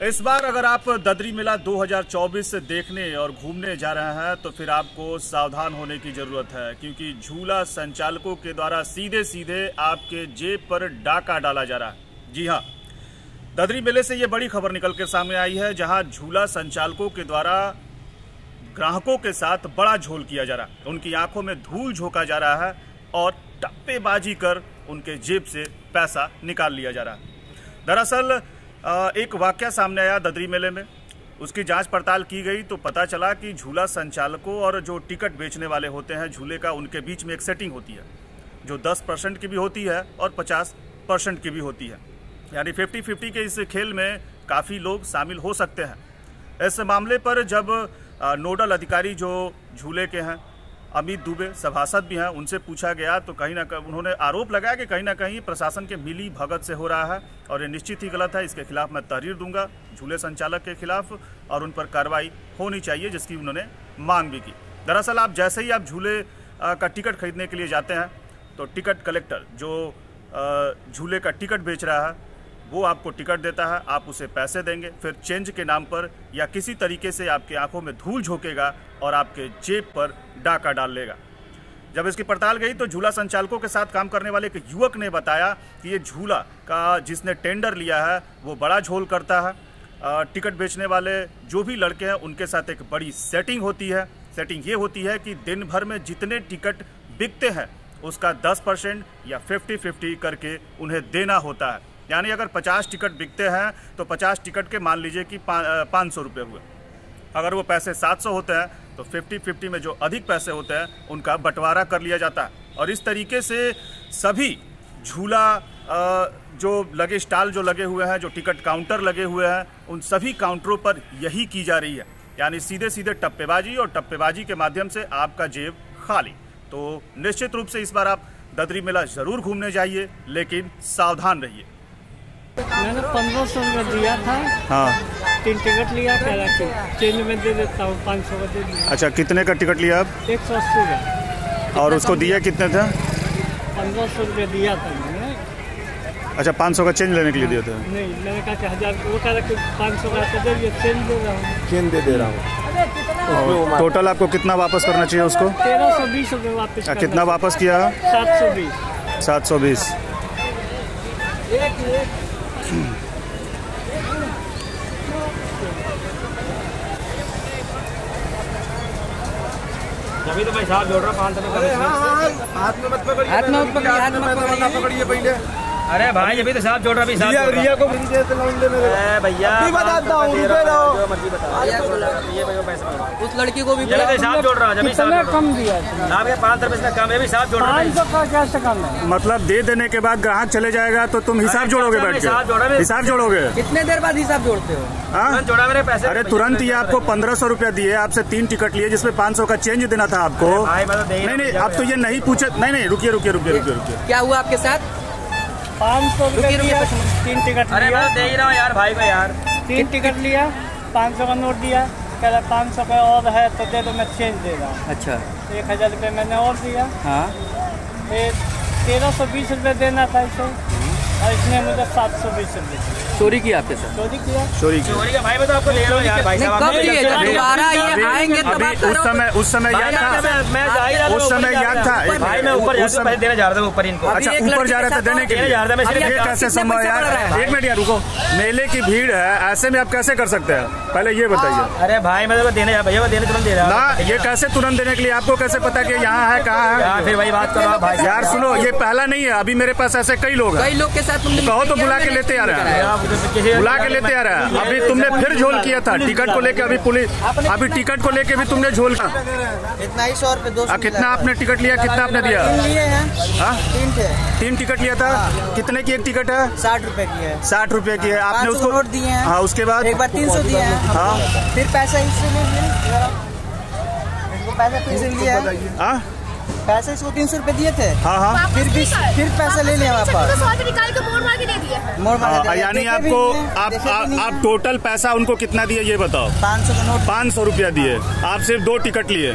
इस बार अगर आप ददरी मेला 2024 देखने और घूमने जा रहे हैं तो फिर आपको सावधान होने की जरूरत है, क्योंकि झूला संचालकों के द्वारा सीधे सीधे आपके जेब पर डाका डाला जा रहा है। जी हां, ददरी मेले से ये बड़ी खबर निकल के सामने आई है, जहां झूला संचालकों के द्वारा ग्राहकों के साथ बड़ा झोल किया जा रहा है। उनकी आंखों में धूल झोंका जा रहा है और टप्पेबाजी कर उनके जेब से पैसा निकाल लिया जा रहा है। दरअसल एक वाकया सामने आया ददरी मेले में। उसकी जांच पड़ताल की गई तो पता चला कि झूला संचालकों और जो टिकट बेचने वाले होते हैं झूले का, उनके बीच में एक सेटिंग होती है जो 10% की भी होती है और 50% की भी होती है। यानी 50-50 के इस खेल में काफ़ी लोग शामिल हो सकते हैं। इस मामले पर जब नोडल अधिकारी जो झूले के हैं अमित दुबे सभासद भी हैं, उनसे पूछा गया तो कहीं ना कहीं उन्होंने आरोप लगाया कि कहीं ना कहीं प्रशासन के मिली भगत से हो रहा है और ये निश्चित ही गलत है। इसके खिलाफ मैं तहरीर दूंगा झूले संचालक के खिलाफ और उन पर कार्रवाई होनी चाहिए, जिसकी उन्होंने मांग भी की। दरअसल आप जैसे ही आप झूले का टिकट खरीदने के लिए जाते हैं तो टिकट कलेक्टर जो झूले का टिकट बेच रहा है वो आपको टिकट देता है, आप उसे पैसे देंगे, फिर चेंज के नाम पर या किसी तरीके से आपकी आंखों में धूल झोंकेगा और आपके जेब पर डाका डाल लेगा। जब इसकी पड़ताल गई तो झूला संचालकों के साथ काम करने वाले एक युवक ने बताया कि ये झूला का जिसने टेंडर लिया है वो बड़ा झोल करता है। टिकट बेचने वाले जो भी लड़के हैं उनके साथ एक बड़ी सेटिंग होती है। सेटिंग ये होती है कि दिन भर में जितने टिकट बिकते हैं उसका 10% या 50-50 करके उन्हें देना होता है। यानी अगर 50 टिकट बिकते हैं तो 50 टिकट के मान लीजिए कि 500 रुपये हुए। अगर वो पैसे 700 होते हैं तो 50-50 में जो अधिक पैसे होते हैं उनका बंटवारा कर लिया जाता है। और इस तरीके से सभी झूला जो लगे स्टॉल जो लगे हुए हैं, जो टिकट काउंटर लगे हुए हैं, उन सभी काउंटरों पर यही की जा रही है। यानी सीधे सीधे टप्पेबाजी, और टप्पेबाजी के माध्यम से आपका जेब खाली। तो निश्चित रूप से इस बार आप ददरी मेला ज़रूर घूमने जाइए, लेकिन सावधान रहिए। मैंने 1500 में दिया था। हाँ, 3 टिकट लिया, कह रहा चेंज में दे देता हूँ, 500 का दे दिया। अच्छा, कितने का टिकट लिया आप? 180 का। और उसको दिया कितने था? 1500 रुपये दिया था मैंने। अच्छा, 500 का चेंज लेने के लिए दिया था? नहीं, मैंने कहा कि 1000, वो कह रहा कि 500 का तो दे दिया, चेंज दे रहा हूँ। चेंज दे रहा हूँ। टोटल आपको कितना वापस करना चाहिए उसको? 1320 रुपये वापस। कितना वापस किया? 720। 720। अभी तो भाई साहब जोड़ रहा 500 में। हाथ में मत पकड़िए, हाथ में पकड़िए पहले। अरे भाई अभी तो साहब जोड़ रहा, रिया को भैया उस लड़की को भी साहब जोड़ रहा है। कम दिया आप 500 रुपये कम है, भी साहब जोड़ रहा है। 500 का कैसे कम है? मतलब दे देने के बाद ग्राहक चले जाएगा तो तुम हिसाब जोड़ोगे बैठ के? हिसाब जोड़ोगे? कितने देर बाद हिसाब जोड़ते हो? हाँ, जोड़ा मेरे पैसे। अरे तुरंत ही आपको 1500 रुपया दिए, आपसे 3 टिकट लिए जिसमें 500 का चेंज देना था आपको। नहीं, आप तो ये नहीं पूछे। नहीं, रुकिए। क्या हुआ आपके साथ? 500 रुपये 3 टिकट। अरे मैं दे ही रहा हूँ यार भाई को यार। 3 टिकट लिया, 500 का नोट दिया, कह रहा 500 का और है तो दे दो, मैं चेंज दे रहा हूँ। अच्छा, 1000 रुपये मैंने और दिया। हाँ, फिर 1320 रुपये देना था इसे, और इसने मुझे 720 रुपये। चोरी किया आपके साथ? चोरी किया भाई मैं तो आपको ले रहा हूँ यार भाई साहब। दोबारा ये आएंगे तो उस समय याद था? उस समय याद था भाई, मैं ऊपर देने जा रहा था ऊपर इनको। अच्छा, ऊपर जा रहा था देने के लिए? ये कैसे संभव यार? 1 मिनट यार रुको, मेले की भीड़ है, ऐसे में आप कैसे कर सकते हैं? पहले ये बताइए। अरे भाई मैं तो देने भैया देने तुरंत दे रहा ना, ये कैसे तुरंत देने के लिए? आपको कैसे पता कि यहाँ है, कहाँ है? फिर वही बात करो भाई यार। सुनो, ये पहला नहीं है, अभी मेरे पास ऐसे कई लोग हैं। कई लोग के साथ कहो तो बुला के लेते आ रहे हैं, बुला के लेते आ रहा है। अभी तुमने फिर झोल किया था टिकट को लेके। अभी पुलिस, अभी टिकट को लेके भी तुमने झोल किया। इतना ही 100 रुपये 200। कितना आपने टिकट लिया? कितना आपने दिया? 3 लिए हैं। 3 थे। 3 टिकट लिया था। कितने की एक टिकट है? 60 रुपये की है। 60 रुपये की है। आपने उसको नोट दिए हैं। हाँ, उसके बाद एक बार 300 दिए हैं। हाँ, फिर पैसा इससे ले लिया, पैसा फिर से लिया। हाँ, पैसे इसको 300 रुपये दिए थे। हाँ, फिर पैसा ले लिया वापस। निकाल के मोड़ मार के दे दिया। यानी आपको आप टोटल पैसा उनको कितना दिए ये बताओ? 500 का नोट, 500 रुपया दिए। आप सिर्फ 2 टिकट लिए?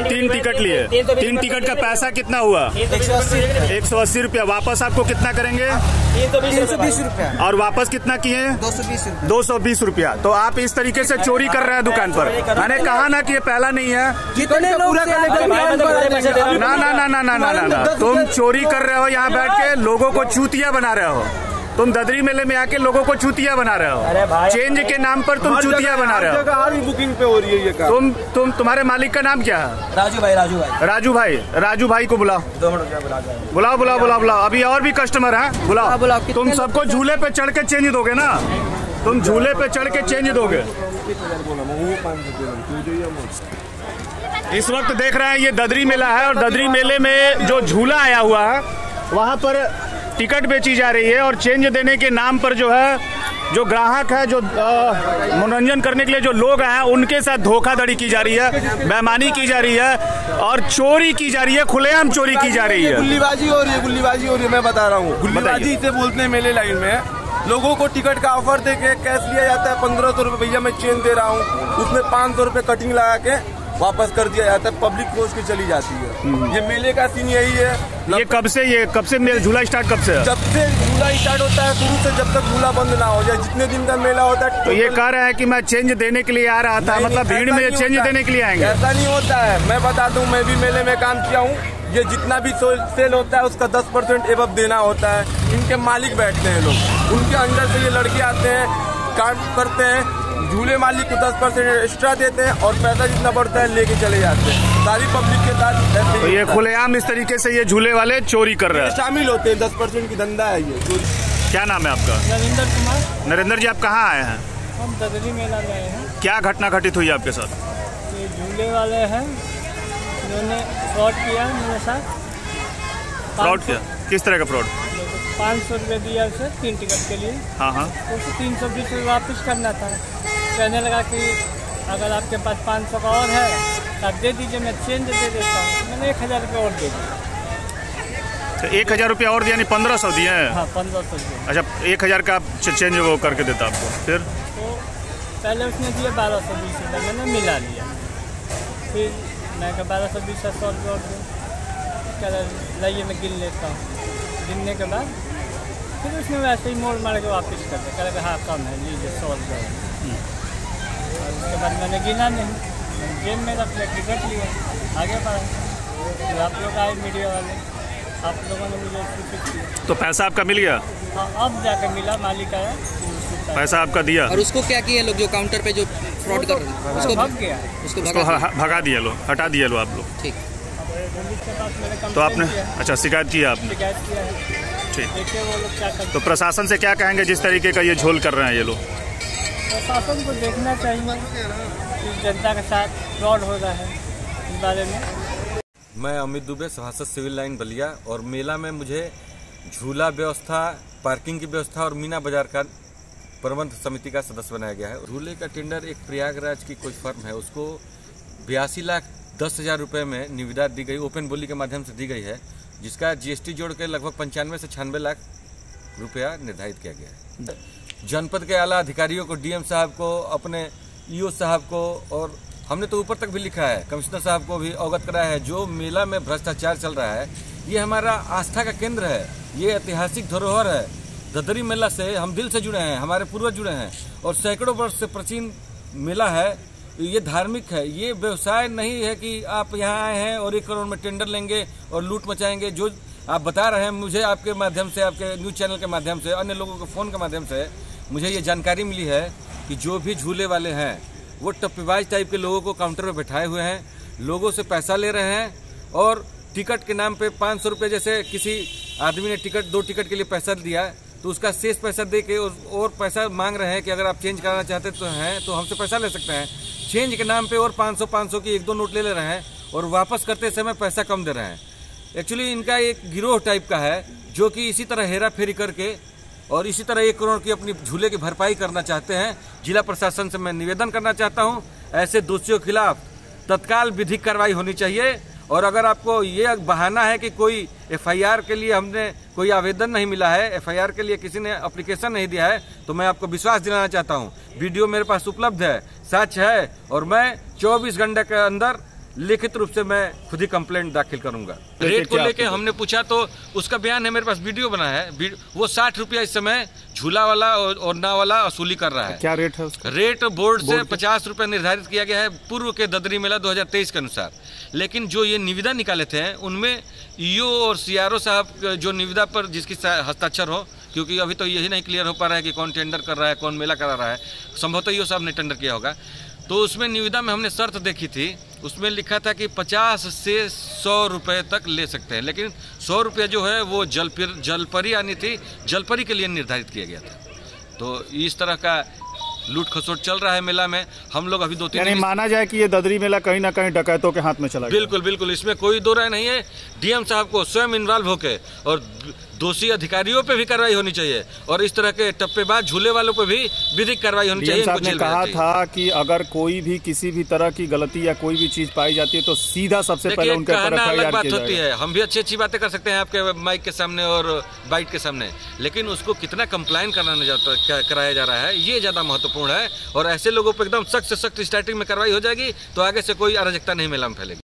3 टिकट लिए। 3 टिकट का पैसा कितना हुआ? 180 रुपया। वापस आपको कितना करेंगे? 320 रुपया। और वापस कितना किए? 220 रुपया। तो आप इस तरीके से चोरी कर रहे हैं दुकान पर। मैंने कहा ना कि ये पहला नहीं है। ना, तुम चोरी कर रहे हो यहाँ बैठ के, लोगों को चूतिया बना रहे हो। तुम ददरी मेले में आके लोगों को चूतिया बना रहे हो। चेंज के नाम पर तुम चूतिया बना रहे हो। हर बुकिंग पे हो रही है ये काम। तुम्हारे मालिक का नाम क्या है? राजू भाई को बुलाओ। बुलाओ। अभी और भी कस्टमर है, बुलाओ। तुम सबको झूले पे चढ़ के चेंज दोगे ना? तुम झूले पे चढ़ के चेंज दोगे। इस वक्त देख रहे हैं ये ददरी मेला है, और ददरी मेले में जो झूला आया हुआ है वहाँ पर टिकट बेची जा रही है, और चेंज देने के नाम पर जो है, जो ग्राहक है, जो मनोरंजन करने के लिए जो लोग हैं, उनके साथ धोखाधड़ी की जा रही है, बेईमानी की जा रही है, और चोरी की जा रही है, खुलेआम चोरी की जा रही है। गुल्लीबाजी हो रही है। मैं बता रहा हूँ, गुल्लीबाजी इसे बोलते हैं। मेले लाइन में लोगों को टिकट का ऑफर देके कैश लिया जाता है 1500 रुपये। भैया मैं चेंज दे रहा हूँ, उसमें 500 रुपये कटिंग लगा के वापस कर दिया जाता है। पब्लिक सोच के चली जाती है। ये मेले का सीन यही है। ये कब से झूला स्टार्ट कब से? जब से झूला स्टार्ट होता है, शुरू से जब तक झूला बंद ना हो जाए, जितने दिन का मेला होता है। तो ये कह रहे हैं कि मैं चेंज देने के लिए आ रहा था, मतलब भीड़ में चेंज देने के लिए आएंगे? ऐसा नहीं होता है। मैं बता दूं, मैं भी मेले में काम किया हूँ। ये जितना भी सेल होता है उसका 10% एबव देना होता है। इनके मालिक बैठते हैं लोग, उनके अंदर से ये लड़के आते हैं, काम करते हैं, झूले मालिक को 10% एक्स्ट्रा देते हैं, और पैसा जितना बढ़ता है लेके चले जाते हैं। सारी पब्लिक के साथ तो ये खुलेआम इस तरीके से ये झूले वाले चोरी कर रहे हैं, शामिल होते हैं। 10% की धंधा है ये चोरी। क्या नाम है आपका? नरेंद्र कुमार। नरेंद्र जी, आप कहाँ आए हैं? हम ददरी मेला में आए हैं। क्या घटना घटित हुई आपके साथ? ये झूले वाले हैं, उन्होंने फ्रॉड किया मेरे साथ। फ्रॉड किया? किस तरह का फ्रॉड? 500 रुपये दिया उसे 3 टिकट के लिए। हाँ। तो उसे 320 रुपये वापस करना था। कहने लगा कि अगर आपके पास 500 का और है तो आप दे दीजिए, मैं चेंज दे देता हूँ। मैंने 1000 रुपये और दे दिया। तो 1000 रुपया और दिया, यानी 1500 दिए हैं? हाँ, 1500 दिए। अच्छा, 1000 का चेंज वो करके देता आपको? फिर तो पहले उसने दिया 1220 रुपये, मैंने मिला लिया। फिर मैं 1220 100 रुपये और दूँ, कह लाइए मैं गिन लेता हूँ। गिनने के बाद फिर उसने वैसे ही मोड़ मार के वापस कर दिया। कह हाँ कम है, लीजिए 100 रुपये। और उसके बाद मैंने गिना नहीं, जेब में रख लिया, टिकट लिया, आगे बढ़ा। फिर आप लोग आए मीडिया वाले, आप लोगों ने मुझे सूचित किया। तो पैसा आपका मिल गया? हाँ, अब जाकर मिला, मालिक आया, पैसा आपका दिया। और उसको क्या किया लोग जो काउंटर पे जो फ्रॉड कर रहे हैं? उसको भाग गया, उसको भगा दिया लो, हटा दिया लो आप लोग। ठीक। तो आपने अच्छा शिकायत किया आपने? शिकायत किया है। ठीक। देखिए वो लोग क्या करते। तो प्रशासन से क्या कहेंगे जिस तरीके का ये झोल कर रहे हैं ये लोग? प्रशासन को देखना चाहिए कि जनता के साथ फ्रॉड हो रहा है, इस बारे में। मैं अमित दुबे, सभासद सिविल लाइन बलिया। और मेला में मुझे झूला व्यवस्था, पार्किंग की व्यवस्था और मीना बाजार का प्रबंध समिति का सदस्य बनाया गया है। झूले का टेंडर एक प्रयागराज की कोई फर्म है, उसको 82,10,000 रुपये में निविदा दी गई, ओपन बोली के माध्यम से दी गई है, जिसका GST जोड़ के लगभग 95 से 96 लाख रुपया निर्धारित किया गया है। जनपद के आला अधिकारियों को, DM साहब को, अपने EO साहब को, और हमने तो ऊपर तक भी लिखा है, कमिश्नर साहब को भी अवगत कराया है। जो मेला में भ्रष्टाचार चल रहा है, ये हमारा आस्था का केंद्र है, ये ऐतिहासिक धरोहर है। ददरी मेला से हम दिल से जुड़े हैं, हमारे पूर्वज जुड़े हैं, और सैकड़ों वर्ष से प्राचीन मेला है। ये धार्मिक है, ये व्यवसाय नहीं है कि आप यहाँ आए हैं और 1 करोड़ में टेंडर लेंगे और लूट मचाएंगे। जो आप बता रहे हैं, मुझे आपके माध्यम से, आपके न्यूज़ चैनल के माध्यम से, अन्य लोगों के फ़ोन के माध्यम से मुझे ये जानकारी मिली है कि जो भी झूले वाले हैं वो टप्पीबाज टाइप के लोगों को काउंटर पर बैठाए हुए हैं, लोगों से पैसा ले रहे हैं, और टिकट के नाम पे 500 रुपये, जैसे किसी आदमी ने 2 टिकट के लिए पैसा दिया तो उसका शेष पैसा दे के और पैसा मांग रहे हैं कि अगर आप चेंज कराना चाहते तो हमसे पैसा ले सकते हैं। चेंज के नाम पे और 500 की 1-2 नोट ले रहे हैं, और वापस करते समय पैसा कम दे रहे हैं। एक्चुअली इनका एक गिरोह टाइप का है, जो कि इसी तरह हेरा फेरी करके और इसी तरह 1 करोड़ की अपनी झूले की भरपाई करना चाहते हैं। जिला प्रशासन से मैं निवेदन करना चाहता हूं, ऐसे दोषियों के खिलाफ तत्काल विधिक कार्रवाई होनी चाहिए, और अगर आपको ये बहाना है कि कोई एफआईआर के लिए हमने कोई आवेदन नहीं मिला है, एफआईआर के लिए किसी ने एप्लीकेशन नहीं दिया है, तो मैं आपको विश्वास दिलाना चाहता हूँ, वीडियो मेरे पास उपलब्ध है, सच है, और मैं 24 घंटे के अंदर लिखित रूप से मैं खुद ही कंप्लेंट दाखिल करूंगा। रेट को लेके हमने पूछा तो उसका बयान है, मेरे पास वीडियो बना है। वो 60 रुपया इस समय झूला वाला और ना वाला वसूली कर रहा है। क्या रेट है उसका? रेट बोर्ड से 50 रुपया निर्धारित किया गया है पूर्व के ददरी मेला 2023 के अनुसार। लेकिन जो ये निविदा निकाले थे उनमें ईओ और सीआरओ साहब जो निविदा पर जिसकी हस्ताक्षर हो, क्योंकि अभी तो यही नहीं क्लियर हो पा रहा है कि कौन टेंडर कर रहा है, कौन मेला करा रहा है, संभवतः ईओ साहब ने टेंडर किया होगा। तो उसमें निविदा में हमने शर्त देखी थी, उसमें लिखा था कि 50 से 100 रुपये तक ले सकते हैं, लेकिन 100 रुपये जो है वो जलपरी आनी थी, जलपरी के लिए निर्धारित किया गया था। तो इस तरह का लूट खसोट चल रहा है मेला में। हम लोग अभी 2-3 दिन माना जाए कि ये ददरी मेला कहीं ना कहीं डकैतों के हाथ में चला गया। बिल्कुल बिल्कुल, इसमें कोई दो राय नहीं है। डीएम साहब को स्वयं इन्वॉल्व होकर और दोषी अधिकारियों पे भी कार्रवाई होनी चाहिए, और इस तरह के टप्पेबाज झूले वालों पे भी विधिक कार्रवाई होनी चाहिए। साहब ने कहा था कि अगर कोई भी किसी भी तरह की गलती या कोई भी चीज पाई जाती है तो सीधा सबसे पहले उनके ऊपर अलग बात होती है। हम भी अच्छी अच्छी बातें कर सकते हैं आपके माइक के सामने और बाइट के सामने, लेकिन उसको कितना कंप्लाइन कराया जा रहा है ये ज्यादा महत्वपूर्ण है। और ऐसे लोगों पर एकदम सख्त से सख्त स्टार्टिंग में कार्रवाई हो जाएगी तो आगे से कोई अराजकता नहीं मेला में फैलेगी।